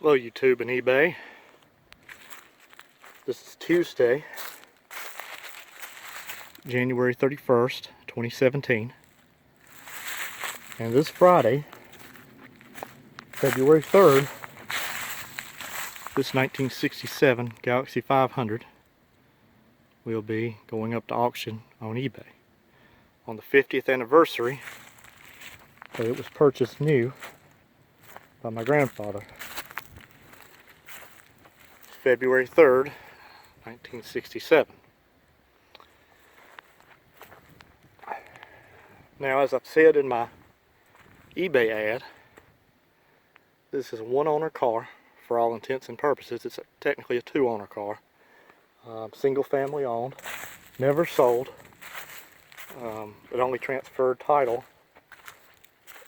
Hello YouTube and eBay. This is Tuesday, January 31st, 2017. And this Friday, February 3rd, this 1967 Galaxie 500 will be going up to auction on eBay. On the 50th anniversary, so it was purchased new by my grandfather. February 3rd, 1967. Now, as I've said in my eBay ad, this is a one-owner car for all intents and purposes. It's technically a two-owner car. Single family owned, never sold. It only transferred title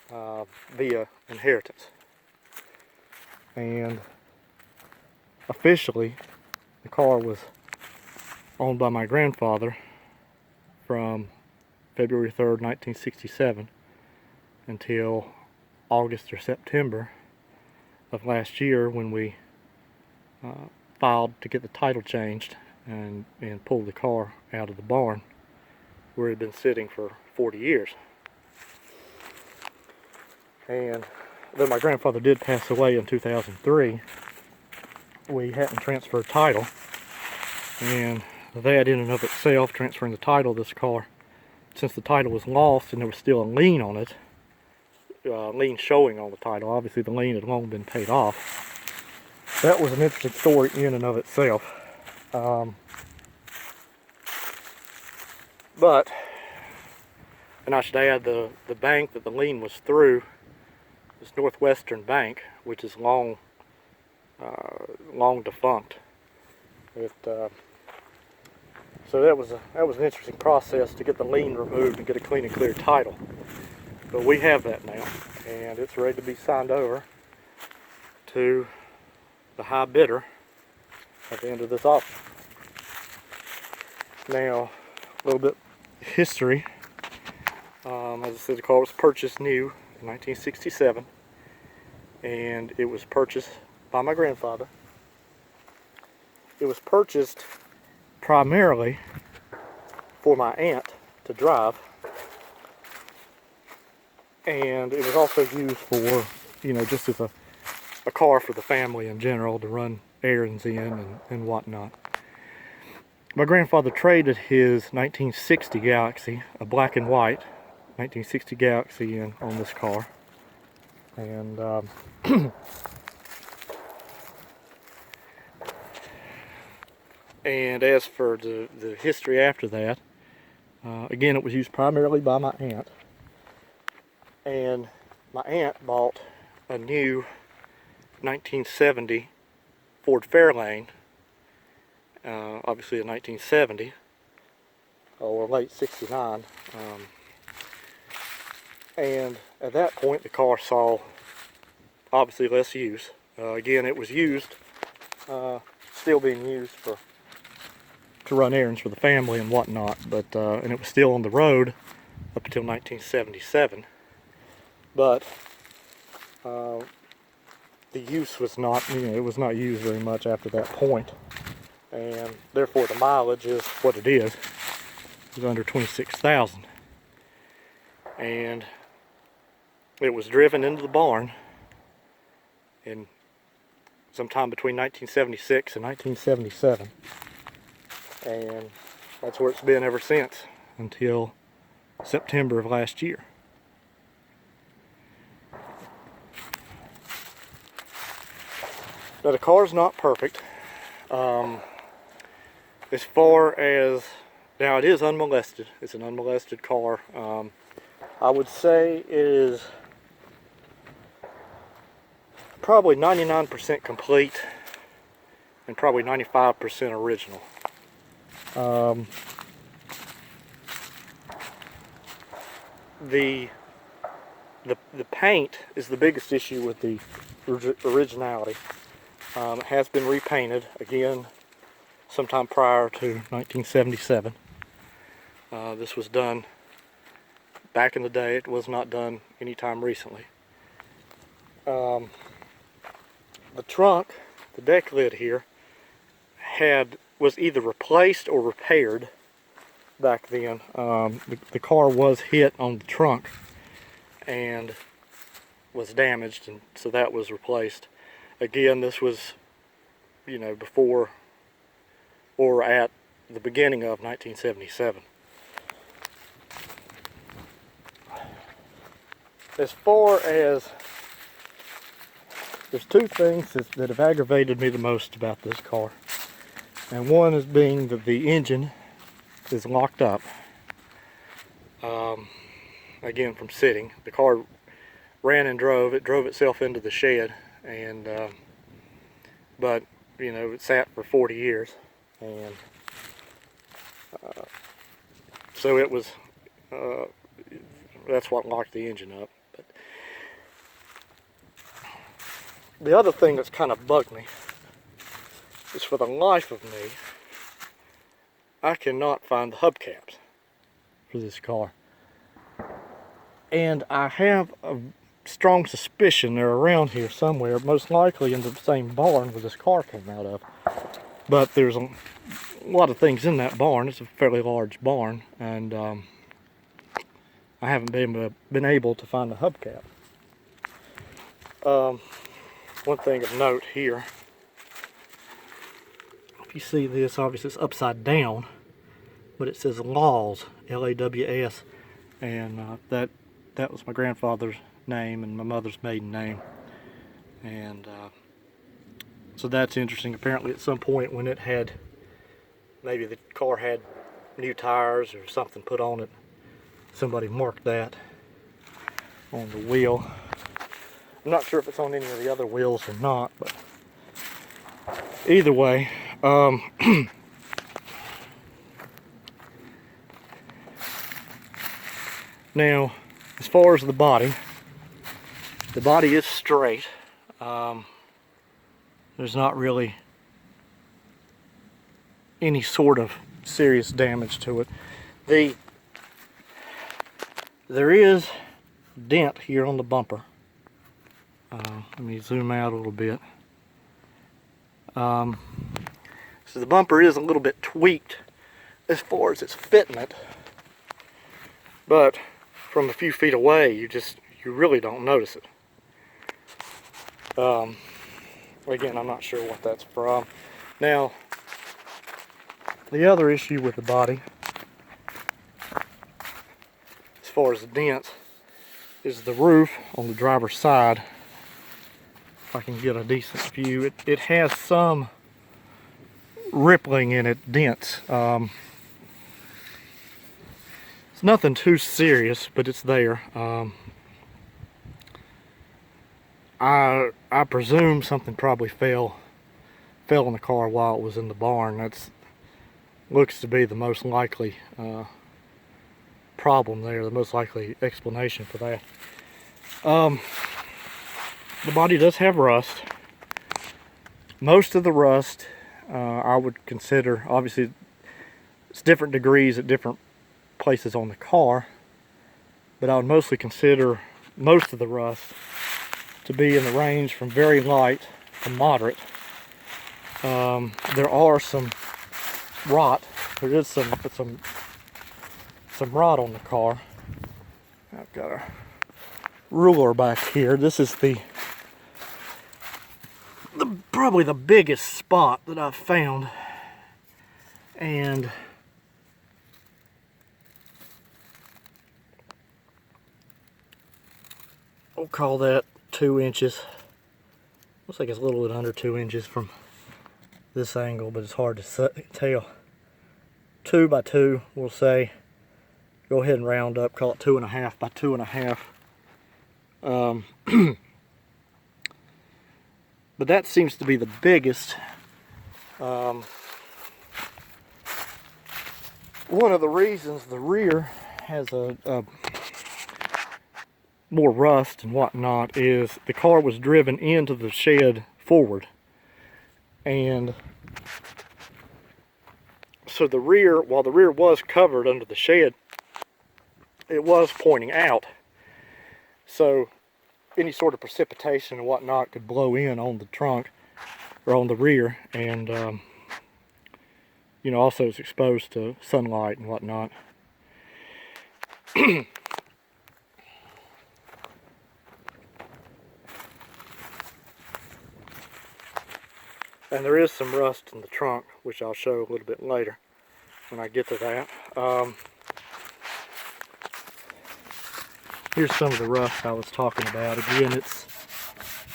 via inheritance. And officially, the car was owned by my grandfather from February 3rd, 1967 until August or September of last year, when we filed to get the title changed and pulled the car out of the barn where it had been sitting for 40 years. And though my grandfather did pass away in 2003, we hadn't transferred title, and that in and of itself, transferring the title of this car, since the title was lost and there was still a lien on it, lien showing on the title, obviously the lien had long been paid off. That was an interesting story in and of itself. But, and I should add, the bank that the lien was through, this Northwestern Bank, which is long defunct. So that was an interesting process to get the lien removed and get a clean and clear title. But we have that now, and it's ready to be signed over to the high bidder at the end of this auction. Now, a little bit of history. As I said, the car was purchased new in 1967, and it was purchased by my grandfather. It was purchased primarily for my aunt to drive, and it was also used for, just as a car for the family in general, to run errands in and whatnot. My grandfather traded his 1960 Galaxie, a black and white 1960 Galaxie, in on this car, and and as for the history after that, again, it was used primarily by my aunt. And my aunt bought a new 1970 Ford Fairlane, obviously a 1970, or late 69. And at that point, the car saw obviously less use. Again, it was used, still being used to run errands for the family and whatnot, but and it was still on the road up until 1977. But the use was not, it was not used very much after that point, and therefore the mileage is what it is. It was under 26,000, and it was driven into the barn in sometime between 1976 and 1977. And that's where it's been ever since, until September of last year. Now, the car's not perfect. As far as, now, it is unmolested. It's an unmolested car. I would say it is probably 99% complete and probably 95% original. The paint is the biggest issue with the originality. It has been repainted again sometime prior to 1977. This was done back in the day. It was not done anytime recently. the trunk, the deck lid here, was either replaced or repaired back then. The car was hit on the trunk and was damaged, and so that was replaced. Again, this was, you know, before or at the beginning of 1977. As far as, there's two things that have aggravated me the most about this car. And one is being that the engine is locked up. Again, from sitting. The car ran and drove. It drove itself into the shed, and but you know, it sat for 40 years, and so it was. That's what locked the engine up. But the other thing that's kind of bugged me is, for the life of me, I cannot find the hubcaps for this car. And I have a strong suspicion they're around here somewhere, most likely in the same barn where this car came out of. But there's a lot of things in that barn. It's a fairly large barn, and I haven't been able to find the hubcap. One thing of note here, if you see this, obviously it's upside down, but it says Laws, L-A-W-S, and that was my grandfather's name and my mother's maiden name, and so that's interesting. Apparently at some point when it had, maybe the car had new tires or something put on it, somebody marked that on the wheel. I'm not sure if it's on any of the other wheels or not, but either way, now, as far as the body is straight. There's not really any sort of serious damage to it. There is a dent here on the bumper. Let me zoom out a little bit. So the bumper is a little bit tweaked as far as its fitment, but from a few feet away, you really don't notice it. Again, I'm not sure what that's from. Now, the other issue with the body, as far as the dents, is the roof on the driver's side. If I can get a decent view, it has some rippling in it, dents. It's nothing too serious, but it's there. I presume something probably fell in the car while it was in the barn. That's looks to be the most likely problem there, the most likely explanation for that. The body does have rust. Most of the rust I would consider, obviously it's different degrees at different places on the car, but I would mostly consider most of the rust to be in the range from very light to moderate. There are some rot. There is some rot on the car. I've got a ruler back here. This is probably the biggest spot that I've found, and we'll call that 2 inches. Looks like it's a little bit under 2 inches from this angle, but it's hard to tell. 2 by 2, we'll say. Go ahead and round up, call it 2.5 by 2.5. But that seems to be the biggest. One of the reasons the rear has a more rust and whatnot is the car was driven into the shed forward, and so the rear, while the rear was covered under the shed, it was pointing out. So any sort of precipitation and whatnot could blow in on the trunk or on the rear, and you know, also it's exposed to sunlight and whatnot. And there is some rust in the trunk, which I'll show a little bit later when I get to that. Here's some of the rust I was talking about. Again,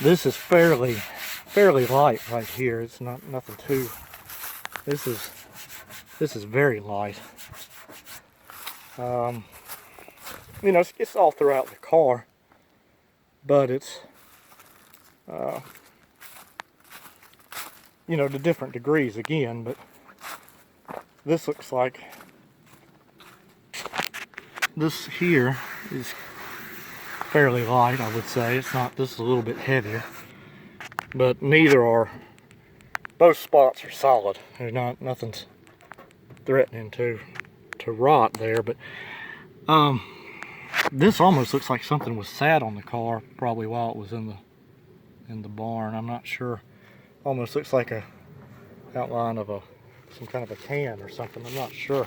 this is fairly light right here. It's nothing too. This is very light. You know, it's all throughout the car, but it's you know, to different degrees again. But this looks like this here is fairly light, I would say. It's not. This is a little bit heavier, but neither are. Both spots are solid. There's nothing's threatening to rot there. But this almost looks like something was sat on the car probably while it was in the barn. I'm not sure. Almost looks like a outline of some kind of a can or something. I'm not sure.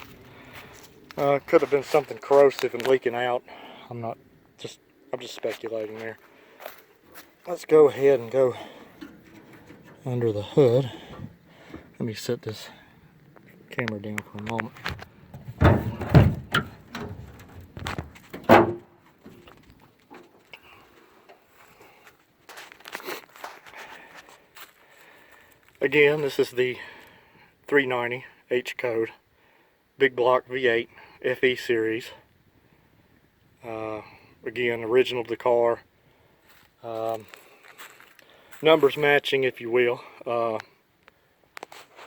Could have been something corrosive and leaking out. I'm just speculating there. Let's go ahead and go under the hood. Let me set this camera down for a moment. Again, this is the 390 H code, big block V8 FE series. Again, original to the car. Numbers matching, if you will.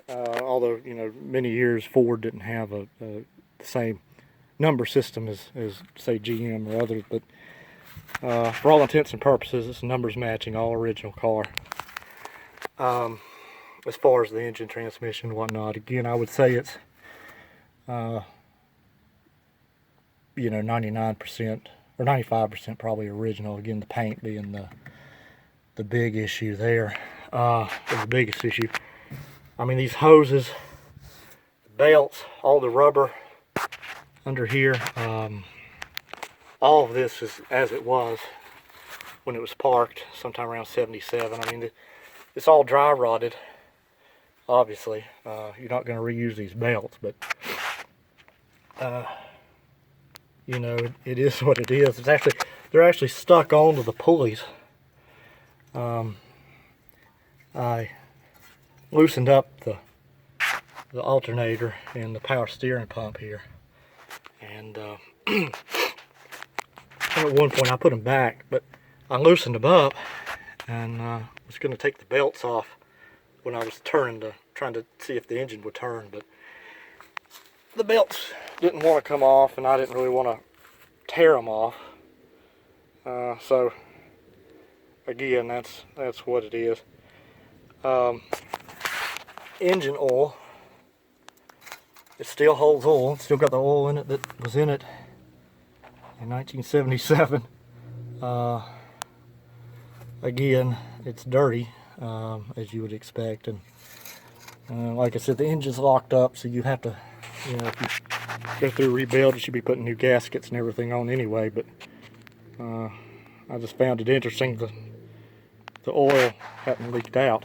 Although, you know, many years Ford didn't have the same number system as say GM or others, but for all intents and purposes, it's numbers matching, all original car. As far as the engine, transmission, and whatnot, again, I would say it's you know, 99% or 95% probably original. Again, the paint being the big issue there, or the biggest issue. I mean, these hoses, the belts, all the rubber under here, all of this is as it was when it was parked sometime around 77. I mean, it's all dry rotted. Obviously, you're not going to reuse these belts, but you know, it is what it is. They're actually stuck onto the pulleys. I loosened up the alternator and the power steering pump here, and at one point I put them back, but I loosened them up and was going to take the belts off when I was trying to see if the engine would turn, but the belts didn't want to come off, and I didn't really want to tear them off. So again, that's what it is. Engine oil, it still holds oil. It's still got the oil in it that was in it in 1977. Again, it's dirty, as you would expect, and like I said, the engine's locked up, so you have to, you know, if you go through rebuild, you should be putting new gaskets and everything on anyway. But I just found it interesting the oil hadn't leaked out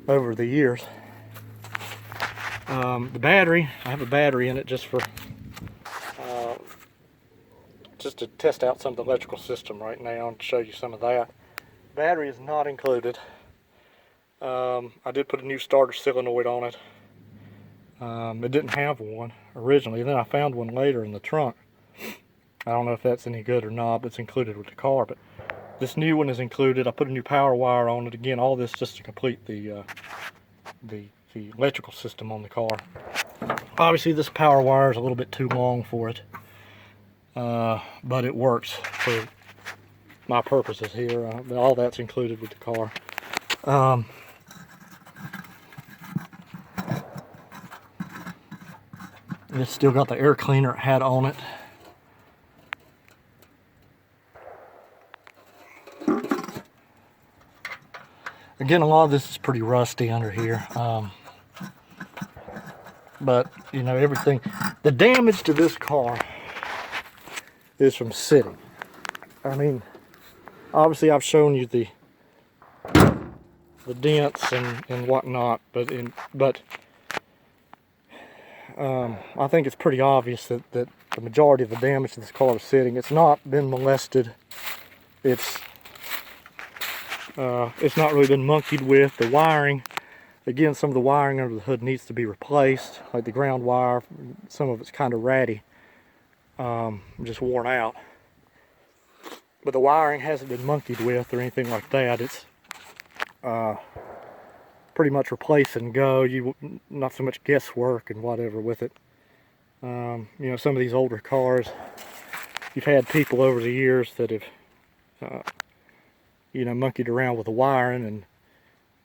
over the years. The battery, I have a battery in it just to test out some of the electrical system right now and show you some of that. Battery is not included. I did put a new starter solenoid on it. It didn't have one originally, then I found one later in the trunk. I don't know if that's any good or not, but it's included with the car. But this new one is included. I put a new power wire on it. Again, all this just to complete the electrical system on the car. Obviously, this power wire is a little bit too long for it, but it works for my purposes here. All that's included with the car. It's still got the air cleaner it had on it. Again, a lot of this is pretty rusty under here. But, you know, everything, the damage to this car is from sitting. I mean, obviously I've shown you the dents and whatnot, but I think it's pretty obvious that the majority of the damage to this car is sitting. It's not been molested. It's not really been monkeyed with. The wiring, again, some of the wiring under the hood needs to be replaced, like the ground wire. Some of it's kind of ratty, just worn out. But the wiring hasn't been monkeyed with or anything like that. It's pretty much replace and go. Not so much guesswork and whatever with it. You know, some of these older cars, you've had people over the years that have you know, monkeyed around with the wiring, and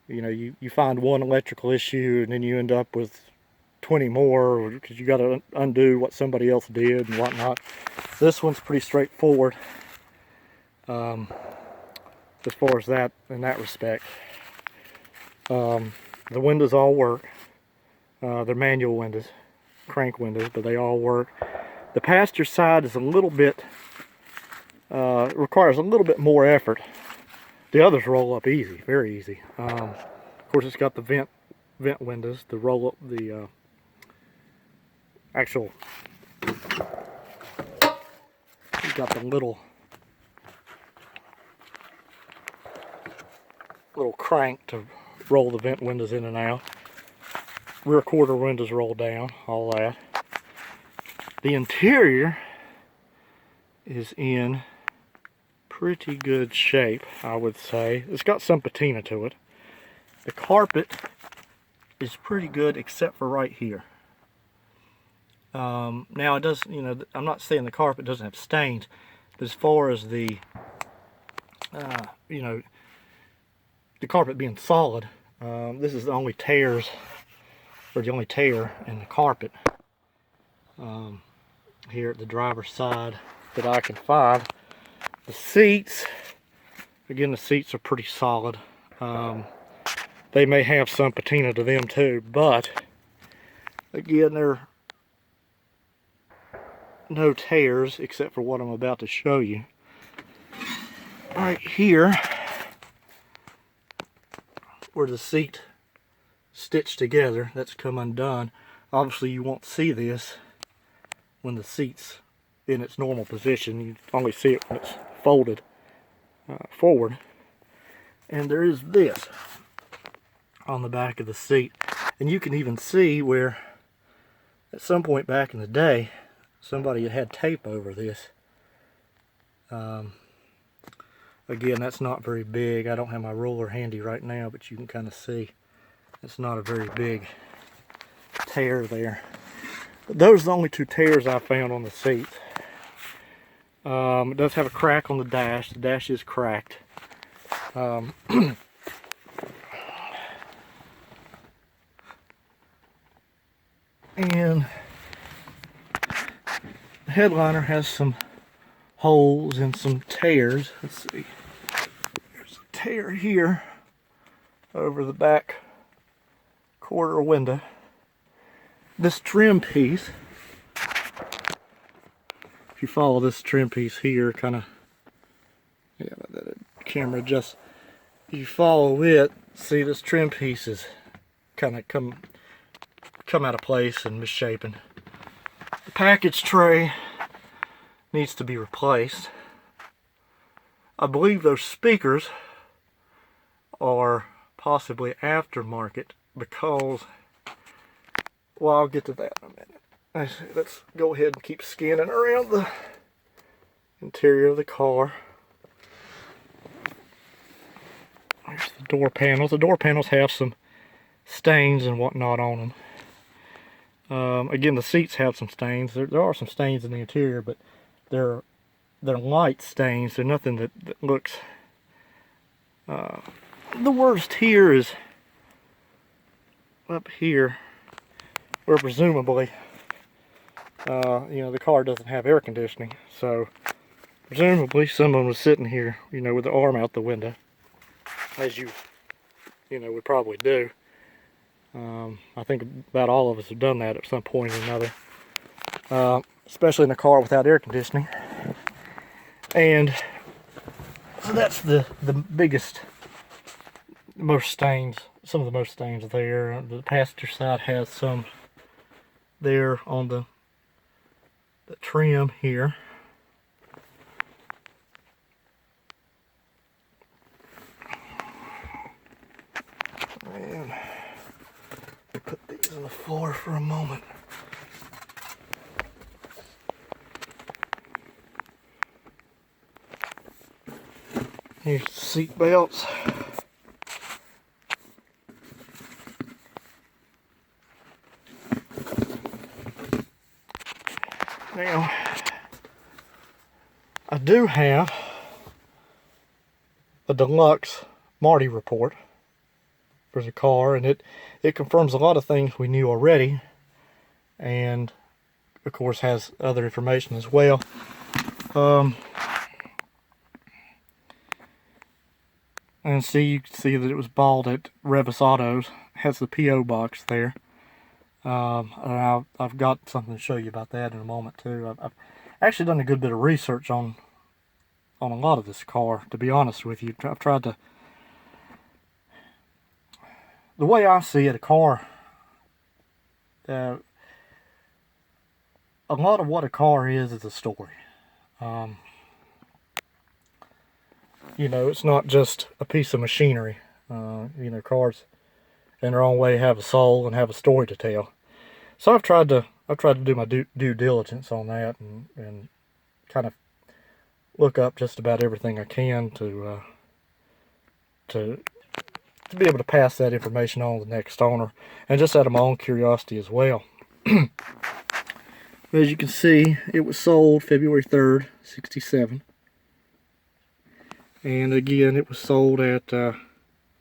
you know, you find one electrical issue and then you end up with 20 more because you got to undo what somebody else did and whatnot. This one's pretty straightforward as far as that, in that respect. The windows all work. They're manual windows, crank windows, but they all work. The passenger side is a little bit, requires a little bit more effort. The others roll up easy, very easy. Of course, it's got the vent windows, the roll up, the actual. You've got the little crank to roll the vent windows in and out. Rear quarter windows roll down, all that. The interior is in pretty good shape, I would say. It's got some patina to it. The carpet is pretty good except for right here. Now it does, you know, I'm not saying the carpet doesn't have stains, but as far as the, you know, the carpet being solid, this is the only tears, or the only tear in the carpet here at the driver's side that I can find. The seats, again, the seats are pretty solid. They may have some patina to them too, but again, they're no tears except for what I'm about to show you. Right here, where the seat stitched together, that's come undone. Obviously you won't see this when the seat's in its normal position. You only see it when it's folded forward. And there is this on the back of the seat, and you can even see where at some point back in the day somebody had tape over this. Again, that's not very big. I don't have my ruler handy right now, but you can kind of see it's not a very big tear there. But those are the only two tears I found on the seat. It does have a crack on the dash. The dash is cracked. And the headliner has some holes and some tears. Let's see. There's a tear here over the back quarter window. This trim piece, if you follow this trim piece here, kind of, yeah, that camera just, if you follow it, see this trim piece is kind of come out of place and misshapen. The package tray needs to be replaced. I believe those speakers are possibly aftermarket because, well, I'll get to that in a minute. Let's go ahead and keep scanning around the interior of the car. There's the door panels. The door panels have some stains and whatnot on them. Again, the seats have some stains. There are some stains in the interior, but they're light stains. They're nothing that looks... the worst here is up here, where presumably, you know, the car doesn't have air conditioning. So presumably someone was sitting here, you know, with the arm out the window, as you you know, we probably do. I think about all of us have done that at some point or another, especially in a car without air conditioning. And so that's the biggest, most stains, some of the most stains there. The passenger side has some there on the trim here. And put these on the floor for a moment. Here's the seat belts. Now, I do have a deluxe Marti report for the car, and it confirms a lot of things we knew already, and of course has other information as well. And see, you can see that it was bought at Reavis Autos. It has the P.O. box there. And I've got something to show you about that in a moment too. I've actually done a good bit of research on a lot of this car, to be honest with you. I've tried to, the way I see it, a car, a lot of what a car is a story. You know, it's not just a piece of machinery. You know, cars in their own way have a soul and have a story to tell. So I've tried to do my due diligence on that, and kind of look up just about everything I can to be able to pass that information on to the next owner, and just out of my own curiosity as well. As you can see, it was sold February 3rd, 67. And again, it was sold at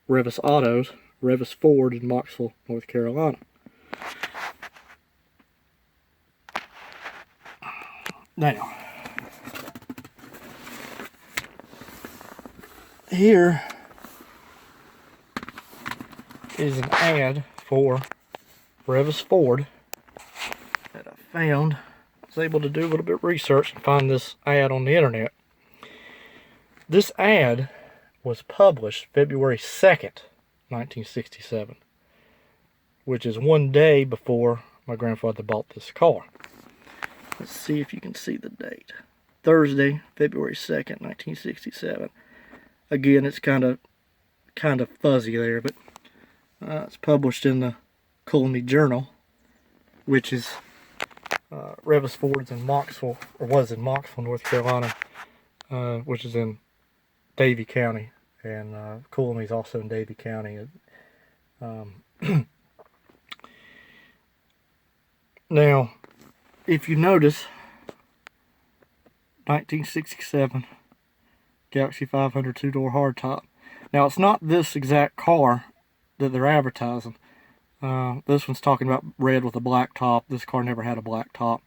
Reavis Autos, Reavis Ford in Mocksville, North Carolina. Now, here is an ad for Reavis Ford that I found. I was able to do a little bit of research and find this ad on the internet. This ad was published February 2nd, 1967, which is one day before my grandfather bought this car. Let's see if you can see the date. Thursday, February 2nd, 1967. Again, it's kind of fuzzy there, but it's published in the Cooley Journal, which is Reavis Ford's in Mocksville, or was in Mocksville, North Carolina, which is in Davie County, and Cooley's also in Davie County. Now, if you notice, 1967 Galaxie 500 two-door hardtop. Now, it's not this exact car that they're advertising. This one's talking about red with a black top. This car never had a black top.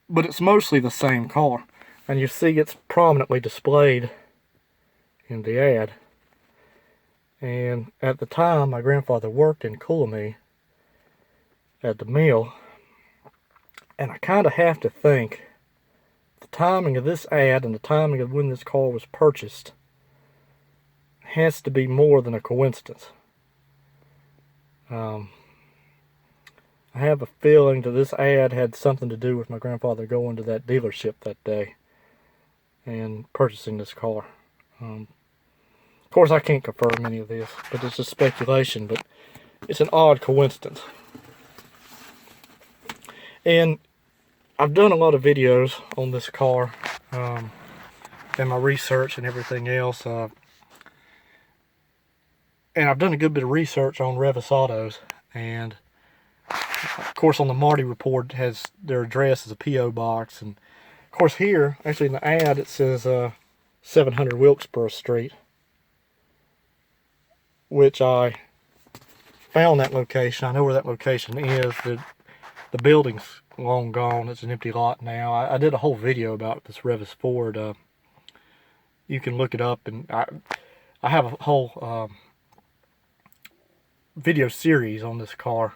But it's mostly the same car. And you see it's prominently displayed in the ad. And at the time, my grandfather worked in Cooley at the mill. And I kind of have to think the timing of this ad and the timing of when this car was purchased has to be more than a coincidence. I have a feeling that this ad had something to do with my grandfather going to that dealership that day and purchasing this car. Of course, I can't confirm any of this, but it's just speculation, but it's an odd coincidence. And I've done a lot of videos on this car, and my research and everything else. And I've done a good bit of research on Reavis Autos, and of course on the Marti report has their address as a P.O. box, and of course here, actually in the ad, it says 700 Wilkesboro Street, which I found that location. I know where that location is. The building's long gone. It's an empty lot now. I did a whole video about this Reavis Ford. You can look it up, and I have a whole video series on this car.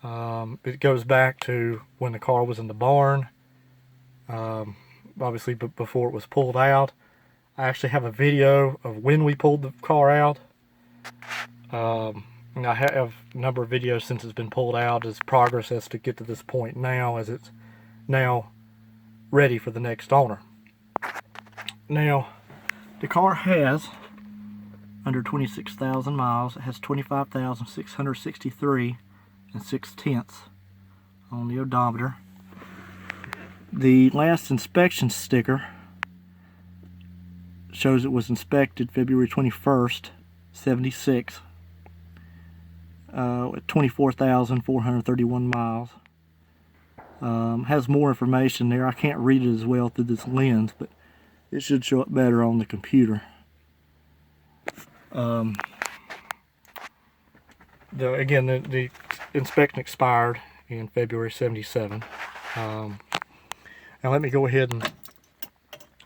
It goes back to when the car was in the barn, obviously before it was pulled out. I actually have a video of when we pulled the car out. And I have a number of videos since it's been pulled out as progress as to get to this point now, as it's now ready for the next owner. Now, the car has under 26,000 miles. It has 25,663 and 6/10 on the odometer. The last inspection sticker shows it was inspected February 21st, 76, at 24,431 miles. Has more information there. I can't read it as well through this lens, but it should show up better on the computer. Again, the inspection expired in February 77. Now let me go ahead and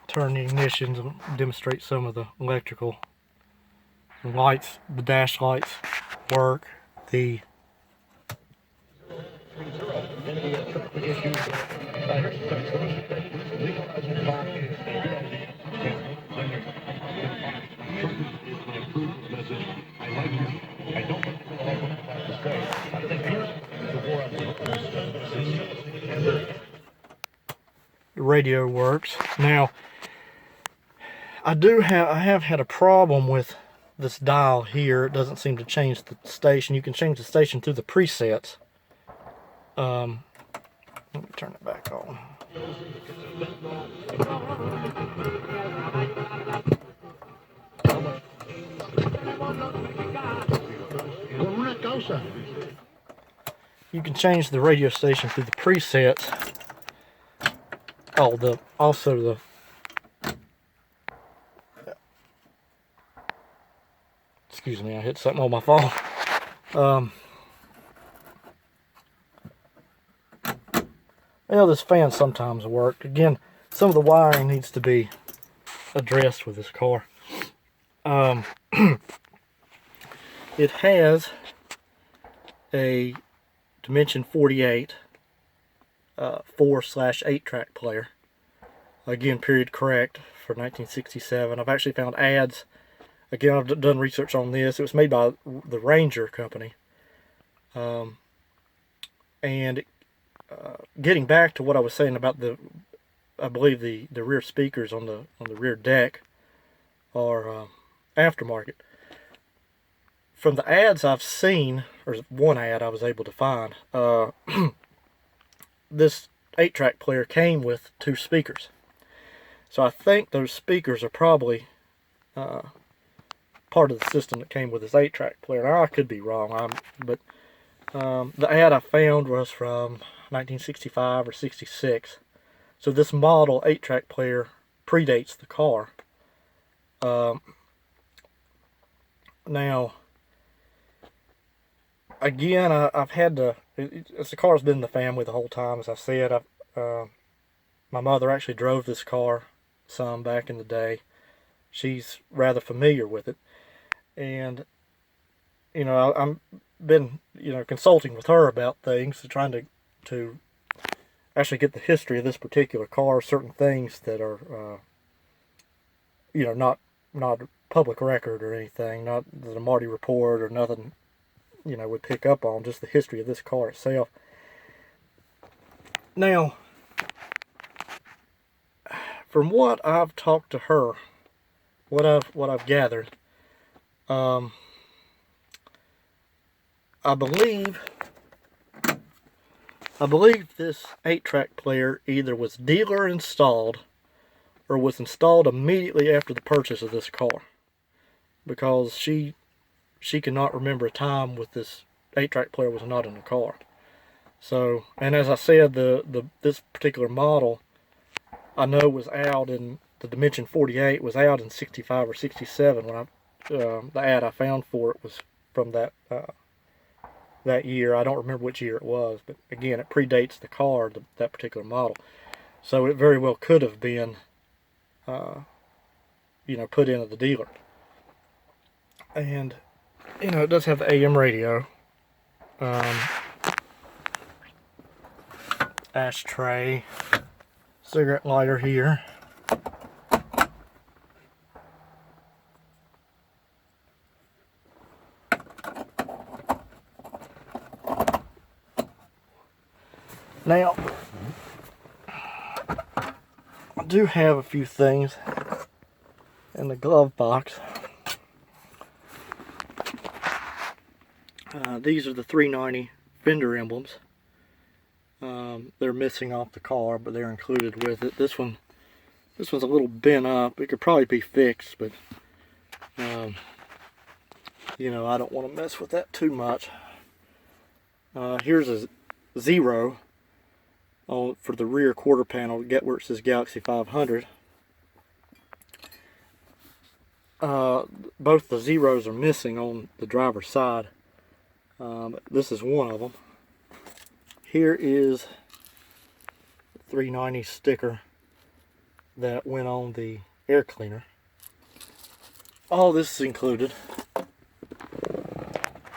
turn the ignitions and demonstrate some of the electrical. The lights, the dash lights work. The radio works. Now, I have had a problem with this dial here. It doesn't seem to change the station. You can change the station through the presets. Let me turn it back on. You can change the radio station through the presets. Excuse me, I hit something on my phone. Well, this fan sometimes works. Again, some of the wiring needs to be addressed with this car. It has a Dimension 48 4/8 track player. Again, period correct for 1967. I've actually found ads. Again, I've done research on this. It was made by the Ranger company. And getting back to what I was saying about I believe the rear speakers on the rear deck are aftermarket. From the ads I've seen, or one ad I was able to find, this 8-track player came with 2 speakers. So I think those speakers are probably part of the system that came with this 8-track player. Now, I could be wrong, but the ad I found was from 1965 or 66. So this model 8-track player predates the car. Now, again, I've had to. The car's been in the family the whole time, as I said. My mother actually drove this car some back in the day. She's rather familiar with it, and I'm been consulting with her about things, trying to actually get the history of this particular car, certain things that are not public record or anything, not the Marti report or nothing would pick up on, just the history of this car itself. Now, from what I've talked to her, what I've gathered, I believe this 8-track player either was dealer installed or was installed immediately after the purchase of this car, because she cannot remember a time with this 8-track player was not in the car. So, and as I said, this particular model I know was out in the Dimension 48 was out in 65 or 67 when the ad I found for it was from that year. I don't remember which year it was, but again, it predates the car, that particular model. So it very well could have been put into the dealer. And you know, it does have the AM radio. Ashtray, cigarette lighter here. Now, I do have a few things in the glove box. These are the 390 fender emblems. They're missing off the car, but they're included with it. This one's a little bent up. It could probably be fixed, but you know, I don't want to mess with that too much. Here's a 0 for the rear quarter panel. Get where it says Galaxie 500. Both the zeros are missing on the driver's side. This is one of them. Here is the 390 sticker that went on the air cleaner. All this is included.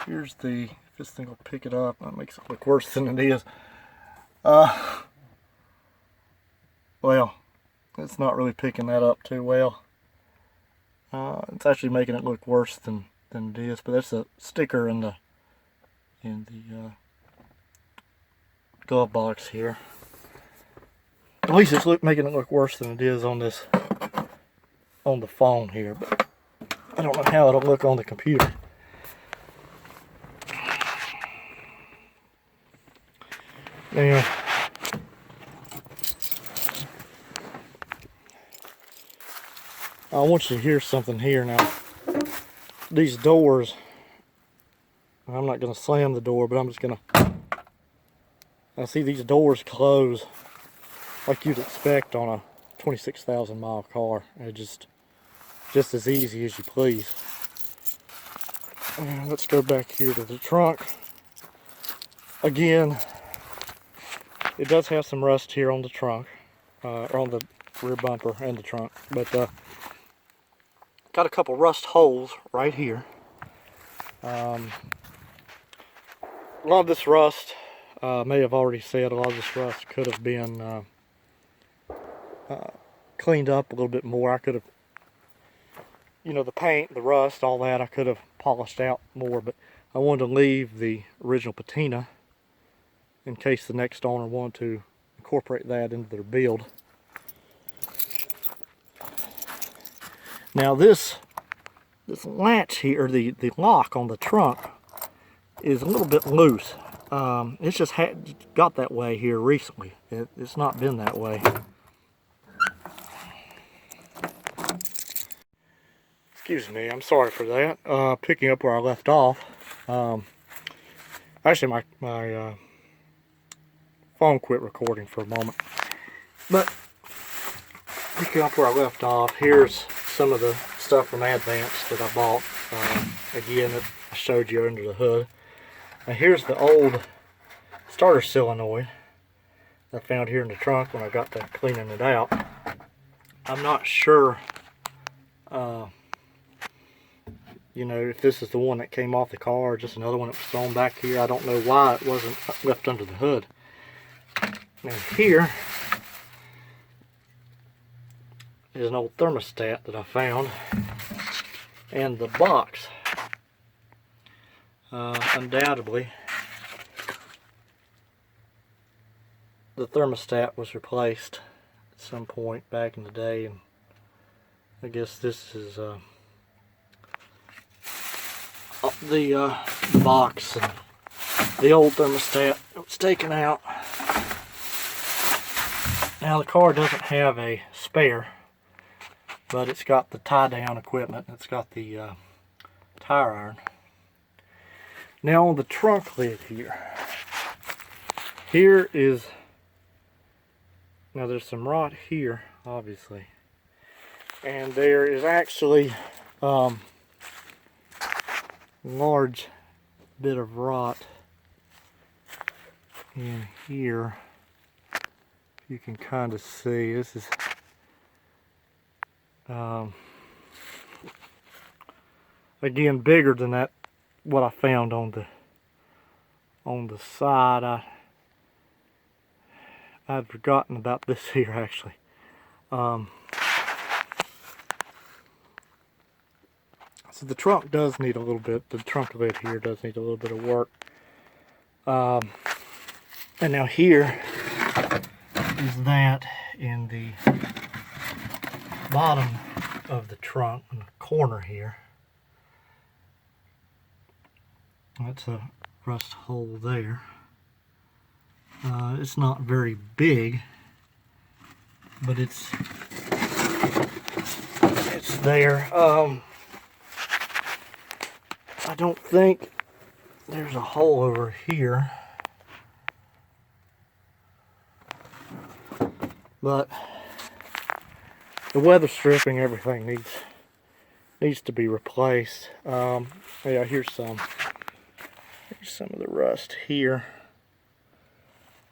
Here's the, if this thing will pick it up, that makes it look worse than it is. Well, it's not really picking that up too well. It's actually making it look worse than it is, but that's a sticker in the glove box here. At least it's making it look worse than it is on this, on the phone here, but I don't know how it'll look on the computer. Now, I want you to hear something here now. These doors, I'm not going to slam the door, but I'm just going to, I see these doors close like you'd expect on a 26,000 mile car. They're just as easy as you please. And let's go back here to the trunk. Again, it does have some rust here on the trunk, or on the rear bumper and the trunk, but got a couple rust holes right here. A lot of this rust, may have already said, a lot of this rust could have been cleaned up a little bit more. I could have, you know, the paint, the rust, all that, I could have polished out more, but I wanted to leave the original patina in case the next owner wanted to incorporate that into their build. Now this latch here, the lock on the trunk, is a little bit loose. It's just got that way here recently. It's not been that way. Excuse me, I'm sorry for that. Picking up where I left off. Actually, my phone quit recording for a moment. But picking up where I left off, here's some of the stuff from Advance that I bought. Again, that I showed you under the hood. And here's the old starter solenoid I found here in the trunk when I got to cleaning it out. I'm not sure, you know, if this is the one that came off the car or just another one that was thrown back here. I don't know why it wasn't left under the hood. Now here is an old thermostat that I found, and the box, undoubtedly the thermostat was replaced at some point back in the day, and I guess this is the box and the old thermostat was taken out. Now the car doesn't have a spare, but it's got the tie down equipment. It's got the tire iron. Now on the trunk lid here is, now there's some rot here obviously, and there is actually large bit of rot in here. You can kind of see this is again bigger than that what I found on the side. I'd forgotten about this here actually. So the trunk does need a little bit, the trunk lid here does need a little bit of work. And now here is that in the bottom of the trunk, in the corner here. That's a rust hole there. It's not very big, but it's there. I don't think there's a hole over here, but the weather stripping, everything needs to be replaced. Yeah, here's some of the rust here.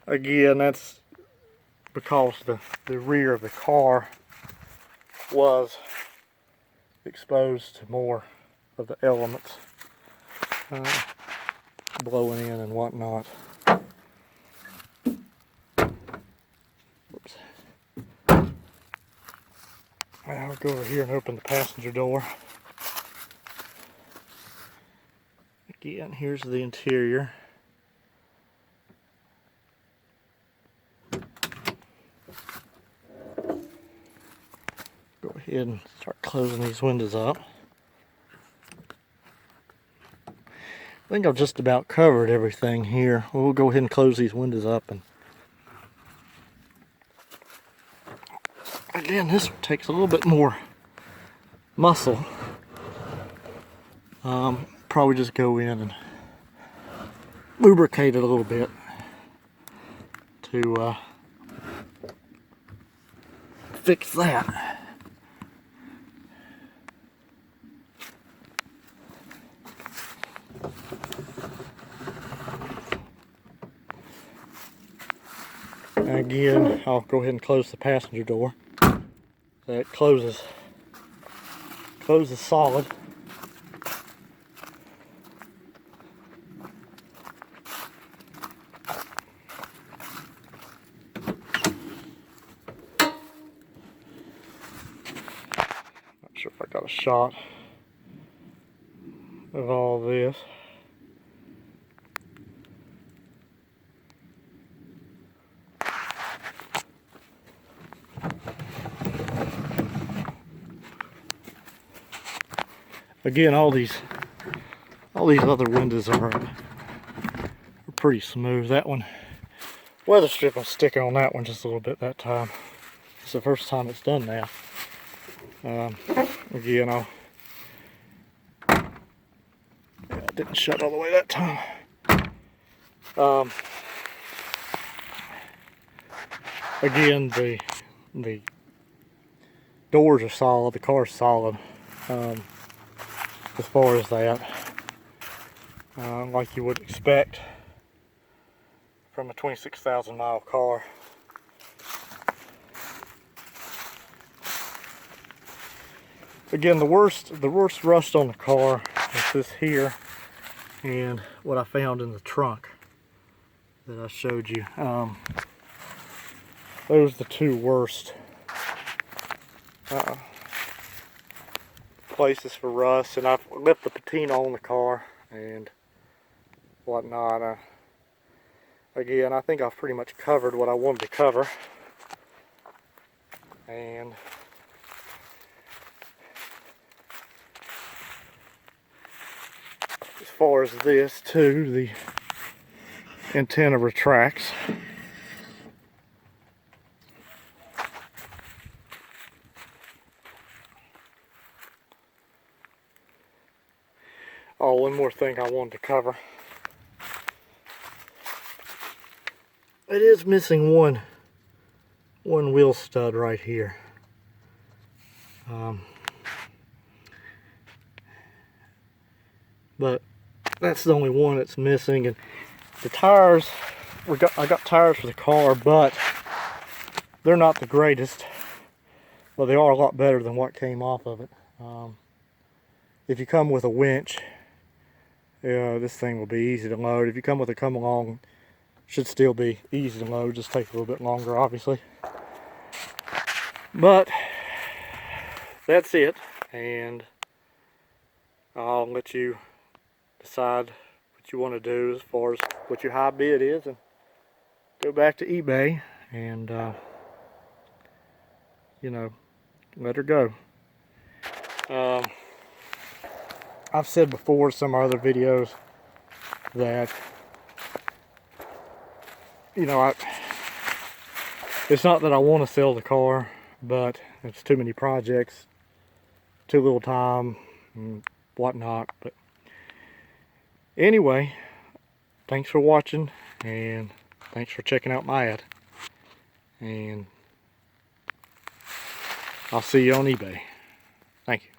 Again, that's because the rear of the car was exposed to more of the elements blowing in and whatnot. Oops. I'll go over here and open the passenger door. Again, here's the interior. Go ahead and start closing these windows up. I think I've just about covered everything here. We'll go ahead and close these windows up. And again, this takes a little bit more muscle. Probably just go in and lubricate it a little bit to fix that. Again, I'll go ahead and close the passenger door. It closes solid. Not sure if I got a shot of all this. Again, all these other windows are pretty smooth. That one, weather strip was sticking on that one just a little bit that time. It's the first time it's done that. Again, it didn't shut all the way that time. Again, the doors are solid. The car's solid. As far as that, like you would expect from a 26,000 mile car. Again, the worst rust on the car is this here and what I found in the trunk that I showed you. Those are the two worst places for rust, and I've left the patina on the car and whatnot. Again, I think I've pretty much covered what I wanted to cover, and as far as this too, the antenna retracts. Oh, one more thing I wanted to cover. It is missing one wheel stud right here. But that's the only one that's missing. And the tires, I got tires for the car, but they're not the greatest. Well, they are a lot better than what came off of it. If you come with a winch this thing will be easy to load. If you come with a come along, should still be easy to load, just take a little bit longer obviously. But that's it, and I'll let you decide what you want to do as far as what your high bid is, and go back to eBay and you know, let her go. I've said before in some other videos that, you know, it's not that I want to sell the car, but it's too many projects, too little time, and whatnot. But anyway, thanks for watching, and thanks for checking out my ad. And I'll see you on eBay. Thank you.